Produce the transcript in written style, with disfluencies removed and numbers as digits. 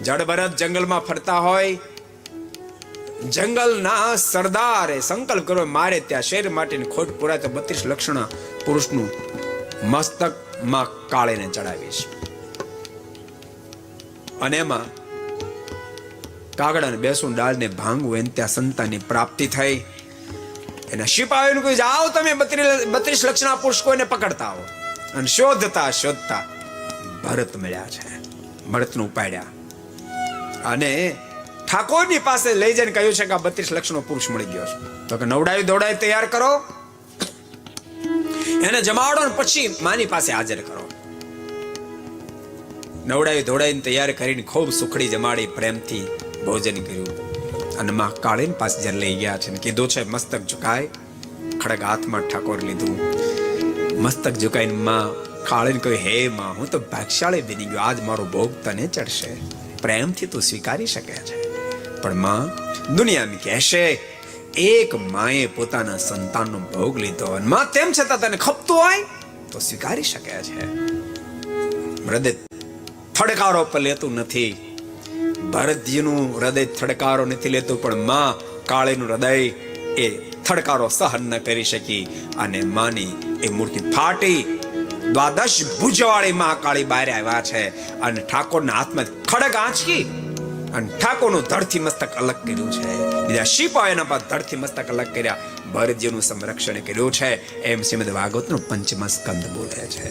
જડ ભરત જંગલમાં ફરતા હોય, જંગલના સરદારે સંકલ્પ કર્યો મારે ત્યાં શેર માટેની ખોટ પુરાય તો 32 લક્ષણા પુરુષનું મસ્તક માં કાળીને ચડાવીશ. અને એમાં કાગડા ને બેસું ડાળને ભાંગવું એને ત્યાં સંતાનની પ્રાપ્તિ થઈ. એના સિપાહીઓને કોઈ જાઓ તમે 32 લક્ષણા પુરુષ કોઈને પકડતા આવો. અને શોધતા ભરત મળ્યા છે. ભરતને ઉપાડ્યા અને ઠાકોરની પાસે લઈ જઈને કહ્યું છે કે આ 32 લક્ષણો પુરુષ મળી ગયો છે. તો કે નવડાવી દોડાવી તૈયાર કરો, એને જમાડો ને પછી માની પાસે હાજર કરો. નવડાવી દોડાવીને તૈયાર કરીને ખૂબ સુખડી જમાડી, પ્રેમથી ભોજન કર્યું. અને માં કાળીની પાસે જ્યારે લઈ ગયા છે ને કીધું છે મસ્તક ઝુકાય. ખડગ હાથમાં ઠાકોર લીધું, મસ્તક ઝુકાઈને માં કાળીને કહ્યું, હે માં હું તો ભાગ્યશાળી બની ગયો, આજ મારો ભોગ તને ચડશે. પ્રેમથી તું સ્વીકારી શકે છે. પણ માં દુનિયામાં કહેશે એક માએ પોતાના સંતાનનો ભોગ લીધો અને માં તેમ છતાં તને ખપતું હોય તો સ્વીકારી શકે છે. હૃદય થડકારો પર લેતું નથી. ભરતજીનું હૃદય થડકારો નથી લેતું, પણ માં કાળીનું હૃદય એ થડકારો સહન ન કરી શકી અને માની એ મૂર્તિ ફાટી. દ્વાદશ ભુજવાળી મહાકાળી બહાર આવ્યા છે અને ઠાકોરના હાથમાં ખડગ આંચકી અને ઠાકોરનું ધડથી મસ્તક અલગ કર્યું છે. બીજા સિપાહીઓના પર ધડથી મસ્તક અલગ કર્યા. ભરતજીનું સંરક્ષણ કર્યું છે. એમ શ્રીમદ ભાગવતનો 5મો સ્કંદ બોલે છે.